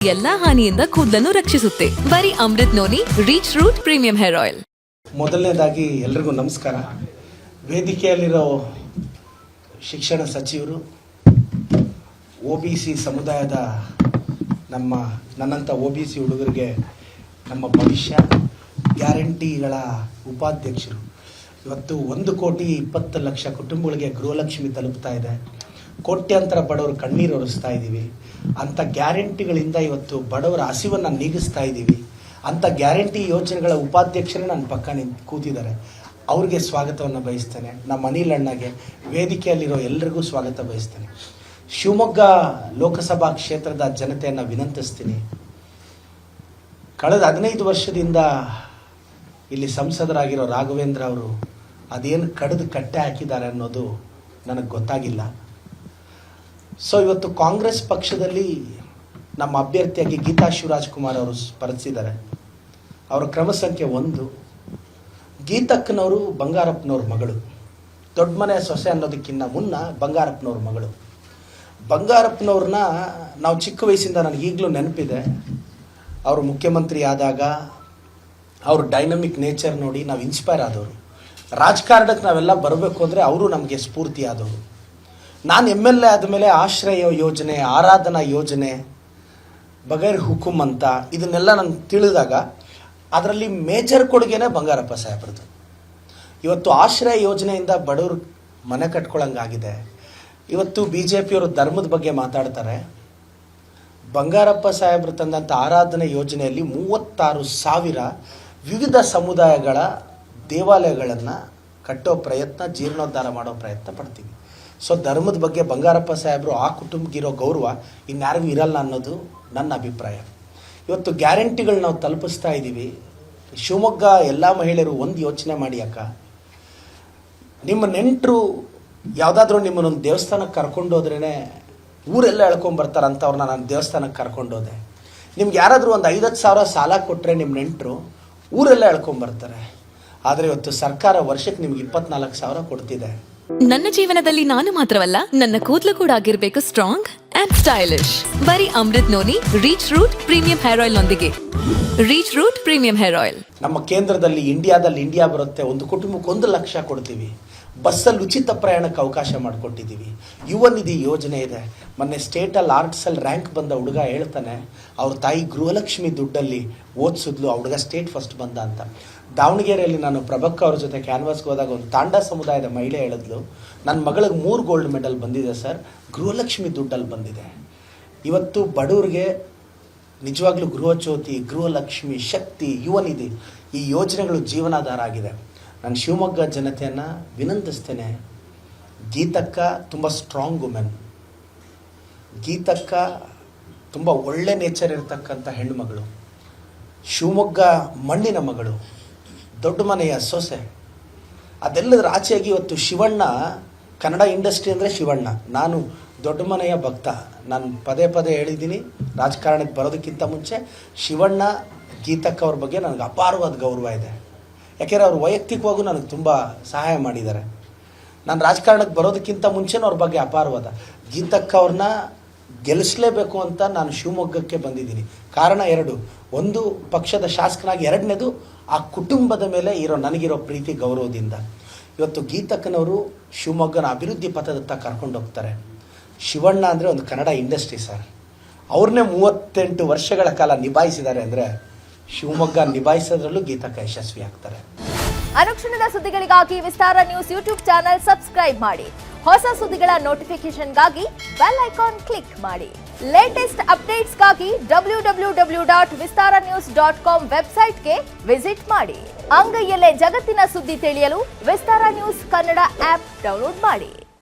ಎಲ್ಲಾ ಹಾನಿಯಿಂದ ಕೂದಲನ್ನು ರಕ್ಷಿಸುತ್ತೆ. ಬರೀ Amrit noni reach root premium hair oil. ಮೊದಲನೇದಾಗಿ ಎಲ್ರಿಗೂ ನಮಸ್ಕಾರ. ವೇದಿಕೆಯಲ್ಲಿರೋ ಶಿಕ್ಷಣ ಸಚಿವರು, OBC ಸಮುದಾಯದ ನನ್ನಂಥ OBC ಹುಡುಗರಿಗೆ ನಮ್ಮ ಭವಿಷ್ಯ ಗ್ಯಾರಂಟಿಗಳ ಉಪಾಧ್ಯಕ್ಷರು, ಇವತ್ತು 1,20,00,000 ಕುಟುಂಬಗಳಿಗೆ ಗೃಹಲಕ್ಷ್ಮಿ ತಲುಪ್ತಾ ಇದೆ. ಕೋಟ್ಯಾಂತರ ಬಡವರು ಕಣ್ಣೀರು ಒರೆಸ್ತಾ ಇದ್ದೀವಿ. ಅಂಥ ಗ್ಯಾರಂಟಿಗಳಿಂದ ಇವತ್ತು ಬಡವರ ಹಸಿವನ್ನು ನೀಗಿಸ್ತಾ ಇದ್ದೀವಿ. ಅಂಥ ಗ್ಯಾರಂಟಿ ಯೋಜನೆಗಳ ಉಪಾಧ್ಯಕ್ಷರೇ ನನ್ನ ಪಕ್ಕ ಕೂತಿದ್ದಾರೆ. ಅವ್ರಿಗೆ ಸ್ವಾಗತವನ್ನು ಬಯಸ್ತೇನೆ. ನಮ್ಮ ಅನಿಲ್ ಅಣ್ಣಗೆ, ವೇದಿಕೆಯಲ್ಲಿರೋ ಎಲ್ಲರಿಗೂ ಸ್ವಾಗತ ಬಯಸ್ತೇನೆ. ಶಿವಮೊಗ್ಗ ಲೋಕಸಭಾ ಕ್ಷೇತ್ರದ ಜನತೆಯನ್ನು ವಿನಂತಿಸ್ತೀನಿ. ಕಳೆದ 15 ವರ್ಷದಿಂದ ಇಲ್ಲಿ ಸಂಸದರಾಗಿರೋ ರಾಘವೇಂದ್ರ ಅವರು ಅದೇನು ಕಡಿದು ಕಟ್ಟೆ ಹಾಕಿದ್ದಾರೆ ಅನ್ನೋದು ನನಗೆ ಗೊತ್ತಾಗಿಲ್ಲ. ಸೊ ಇವತ್ತು ಕಾಂಗ್ರೆಸ್ ಪಕ್ಷದಲ್ಲಿ ನಮ್ಮ ಅಭ್ಯರ್ಥಿಯಾಗಿ ಗೀತಾ ಶಿವರಾಜ್ಕುಮಾರ್ ಅವರು ಸ್ಪರ್ಧಿಸಿದ್ದಾರೆ. ಅವರ ಕ್ರಮ ಸಂಖ್ಯೆ 1. ಗೀತಕ್ಕನವರು ಬಂಗಾರಪ್ಪನವ್ರ ಮಗಳು. ದೊಡ್ಡ ಮನೆ ಸೊಸೆ ಅನ್ನೋದಕ್ಕಿಂತ ಮುನ್ನ ಬಂಗಾರಪ್ಪನವ್ರ ಮಗಳು. ಬಂಗಾರಪ್ಪನವ್ರನ್ನ ನಾವು ಚಿಕ್ಕ ವಯಸ್ಸಿಂದ ನನಗೆ ಈಗಲೂ ನೆನಪಿದೆ. ಅವರು ಮುಖ್ಯಮಂತ್ರಿ ಆದಾಗ ಅವ್ರ ಡೈನಮಿಕ್ ನೇಚರ್ ನೋಡಿ ನಾವು ಇನ್ಸ್ಪೈರ್ ಆದವರು. ರಾಜಕಾರಣಕ್ಕೆ ನಾವೆಲ್ಲ ಬರಬೇಕು ಅಂದರೆ ಅವರು ನಮಗೆ ಸ್ಫೂರ್ತಿ ಆದವರು. ನಾನು MLA ಆದಮೇಲೆ ಆಶ್ರಯ ಯೋಜನೆ, ಆರಾಧನಾ ಯೋಜನೆ, ಬಗೈರ್ ಹುಕುಂ ಅಂತ ಇದನ್ನೆಲ್ಲ ನಾನು ತಿಳಿದಾಗ ಅದರಲ್ಲಿ ಮೇಜರ್ ಕೊಡುಗೆನೇ ಬಂಗಾರಪ್ಪ ಸಾಹೇಬ್ರದ್ದು. ಇವತ್ತು ಆಶ್ರಯ ಯೋಜನೆಯಿಂದ ಬಡವರು ಮನೆ ಕಟ್ಕೊಳ್ಳೋಂಗಾಗಿದೆ. ಇವತ್ತು BJPಯವರು ಧರ್ಮದ ಬಗ್ಗೆ ಮಾತಾಡ್ತಾರೆ. ಬಂಗಾರಪ್ಪ ಸಾಹೇಬ್ರು ತಂದಂಥ ಆರಾಧನಾ ಯೋಜನೆಯಲ್ಲಿ 36,000 ವಿವಿಧ ಸಮುದಾಯಗಳ ದೇವಾಲಯಗಳನ್ನು ಕಟ್ಟೋ ಪ್ರಯತ್ನ, ಜೀರ್ಣೋದ್ಧಾರ ಮಾಡೋ ಪ್ರಯತ್ನ ಪಡ್ತೀವಿ. ಸೊ ಧರ್ಮದ ಬಗ್ಗೆ ಬಂಗಾರಪ್ಪ ಸಾಹೇಬರು ಆ ಕುಟುಂಬಕ್ಕಿರೋ ಗೌರವ ಇನ್ಯಾರಿಗೂ ಇರಲ್ಲ ಅನ್ನೋದು ನನ್ನ ಅಭಿಪ್ರಾಯ. ಇವತ್ತು ಗ್ಯಾರಂಟಿಗಳು ನಾವು ತಲುಪಿಸ್ತಾ ಇದ್ದೀವಿ. ಶಿವಮೊಗ್ಗ ಎಲ್ಲ ಮಹಿಳೆಯರು ಒಂದು ಯೋಚನೆ ಮಾಡಿ ಅಕ್ಕ, ನಿಮ್ಮ ನೆಂಟರು ಯಾವುದಾದ್ರೂ ನಿಮ್ಮನ್ನೊಂದು ದೇವಸ್ಥಾನಕ್ಕೆ ಕರ್ಕೊಂಡೋದ್ರೇ ಊರೆಲ್ಲ ಎಳ್ಕೊಂಬರ್ತಾರಂತ ಅವ್ರನ್ನ ನಾನು ದೇವಸ್ಥಾನಕ್ಕೆ ಕರ್ಕೊಂಡೋದೆ. ನಿಮ್ಗೆ ಯಾರಾದರೂ ಒಂದು 5-10 ಸಾವಿರ ಸಾಲ ಕೊಟ್ಟರೆ ನಿಮ್ಮ ನೆಂಟರು ಊರೆಲ್ಲ ಎಳ್ಕೊಂಬರ್ತಾರೆ. ಆದರೆ ಇವತ್ತು ಸರ್ಕಾರ ವರ್ಷಕ್ಕೆ ನಿಮ್ಗೆ 24,000 ಕೊಡ್ತಿದೆ. ನನ್ನ ಜೀವನದಲ್ಲಿ ನಾನು ಮಾತ್ರವಲ್ಲ, ನನ್ನ ಕೂದಲು ಕೂಡ ಆಗಿರ್ಬೇಕು ಸ್ಟ್ರಾಂಗ್ ಅಂಡ್ ಸ್ಟೈಲಿಶ್. ಬರೀ Amrit noni reach root premium hair oil ನೊಂದಿಗೆ. Reach root premium hair oil. ನಮ್ಮ ಕೇಂದ್ರದಲ್ಲಿ ಇಂಡಿಯಾ ಬರುತ್ತೆ. ಒಂದು ಕುಟುಂಬಕ್ಕೆ 1 ಲಕ್ಷ ಕೊಡ್ತೀವಿ. ಬಸ್ಸಲ್ಲಿ ಉಚಿತ ಪ್ರಯಾಣಕ್ಕೆ ಅವಕಾಶ ಮಾಡಿಕೊಟ್ಟಿದ್ದೀವಿ. ಯುವ ನಿಧಿ ಯೋಜನೆ ಇದೆ. ಮೊನ್ನೆ ಸ್ಟೇಟಲ್ಲಿ ಆರ್ಟ್ಸಲ್ಲಿ ರ್ಯಾಂಕ್ ಬಂದ ಹುಡುಗ ಹೇಳ್ತಾನೆ, ಅವ್ರ ತಾಯಿ ಗೃಹಲಕ್ಷ್ಮಿ ದುಡ್ಡಲ್ಲಿ ಓದಿಸಿದ್ಲು, ಆ ಹುಡುಗ ಸ್ಟೇಟ್ ಫಸ್ಟ್ ಬಂದ ಅಂತ. ದಾವಣಗೆರೆಯಲ್ಲಿ ನಾನು ಪ್ರಭಕ್ಕ ಅವ್ರ ಜೊತೆ ಕ್ಯಾನ್ವಾಸ್ಗೆ ಹೋದಾಗ ಒಂದು ತಾಂಡಾ ಸಮುದಾಯದ ಮಹಿಳೆ ಹೇಳಿದ್ಲು, ನನ್ನ ಮಗಳಿಗೆ 3 ಗೋಲ್ಡ್ ಮೆಡಲ್ ಬಂದಿದೆ ಸರ್, ಗೃಹಲಕ್ಷ್ಮಿ ದುಡ್ಡಲ್ಲಿ ಬಂದಿದೆ. ಇವತ್ತು ಬಡವರಿಗೆ ನಿಜವಾಗ್ಲೂ ಗೃಹಜ್ಯೋತಿ, ಗೃಹಲಕ್ಷ್ಮಿ, ಶಕ್ತಿ, ಯುವ ನಿಧಿ ಈ ಯೋಜನೆಗಳು ಜೀವನಾಧಾರ ಆಗಿದೆ. ನಾನು ಶಿವಮೊಗ್ಗ ಜನತೆಯನ್ನು ವಿನಂತಿಸ್ತೇನೆ. ಗೀತಕ್ಕ ತುಂಬ ಸ್ಟ್ರಾಂಗ್ ವುಮೆನ್. ಗೀತಕ್ಕ ತುಂಬ ಒಳ್ಳೆ ನೇಚರ್ ಇರತಕ್ಕಂಥ ಹೆಣ್ಣುಮಗಳು. ಶಿವಮೊಗ್ಗ ಮಣ್ಣಿನ ಮಗಳು, ದೊಡ್ಡ ಮನೆಯ ಸೊಸೆ. ಅದೆಲ್ಲದರ ಆಚೆಯಾಗಿ ಇವತ್ತು ಶಿವಣ್ಣ, ಕನ್ನಡ ಇಂಡಸ್ಟ್ರಿ ಅಂದರೆ ಶಿವಣ್ಣ. ನಾನು ದೊಡ್ಡ ಮನೆಯ ಭಕ್ತ. ನಾನು ಪದೇ ಹೇಳಿದ್ದೀನಿ, ರಾಜಕಾರಣಕ್ಕೆ ಬರೋದಕ್ಕಿಂತ ಮುಂಚೆ ಶಿವಣ್ಣ, ಗೀತಕ್ಕ ಅವ್ರ ಬಗ್ಗೆ ನನಗೆ ಅಪಾರವಾದ ಗೌರವ ಇದೆ. ಯಾಕೆಂದರೆ ಅವ್ರು ವೈಯಕ್ತಿಕವಾಗೂ ನನಗೆ ತುಂಬ ಸಹಾಯ ಮಾಡಿದ್ದಾರೆ. ನಾನು ರಾಜಕಾರಣಕ್ಕೆ ಬರೋದಕ್ಕಿಂತ ಮುಂಚೆನೂ ಅವ್ರ ಬಗ್ಗೆ ಅಪಾರವಾದ. ಗೀತಕ್ಕ ಅವ್ರನ್ನ ಗೆಲ್ಲಿಸಲೇಬೇಕು ಅಂತ ನಾನು ಶಿವಮೊಗ್ಗಕ್ಕೆ ಬಂದಿದ್ದೀನಿ. ಕಾರಣ 2. 1 ಪಕ್ಷದ ಶಾಸಕನಾಗಿ, 2ನೇದು ಆ ಕುಟುಂಬದ ಮೇಲೆ ನನಗಿರೋ ಪ್ರೀತಿ ಗೌರವದಿಂದ. ಇವತ್ತು ಗೀತಕ್ಕನವರು ಶಿವಮೊಗ್ಗನ ಅಭಿವೃದ್ಧಿ ಪಥದತ್ತ ಕರ್ಕೊಂಡು ಹೋಗ್ತಾರೆ. ಶಿವಣ್ಣ ಅಂದರೆ ಒಂದು ಕನ್ನಡ ಇಂಡಸ್ಟ್ರಿ ಸರ್. ಅವ್ರನ್ನೇ 38 ವರ್ಷಗಳ ಕಾಲ ನಿಭಾಯಿಸಿದ್ದಾರೆ ಅಂದರೆ ಶಿವಮೊಗ್ಗ ನಿಭಾಯಿಸೋದ್ರಲ್ಲೂ ಗೀತಕ್ಕ ಯಶಸ್ವಿ ಆಗ್ತಾರೆ. ಅನುಕ್ಷಣದ ಸುದ್ದಿಗಳಿಗಾಗಿ ವಿಸ್ತಾರ ನ್ಯೂಸ್ ಯೂಟ್ಯೂಬ್ ಚಾನೆಲ್ ಸಬ್ಸ್ಕ್ರೈಬ್ ಮಾಡಿ. ಹೊಸ ಸುದ್ದಿಗಳ ನೋಟಿಫಿಕೇಶನ್ಗಾಗಿ ಬೆಲ್ ಐಕಾನ್ ಕ್ಲಿಕ್ ಮಾಡಿ. ಲೇಟೆಸ್ಟ್ ಅಪ್ಡೇಟ್ಸ್ಗಾಗಿ www.vistaranews.com ವೆಬ್ಸೈಟ್ಗೆ ವಿಸಿಟ್ ಮಾಡಿ. ಅಂಗೈಯಲ್ಲೇ ಜಗತ್ತಿನ ಸುದ್ದಿ ತಿಳಿಯಲು ವಿಸ್ತಾರ ನ್ಯೂಸ್ ಕನ್ನಡ ಆಪ್ ಡೌನ್ಲೋಡ್ ಮಾಡಿ.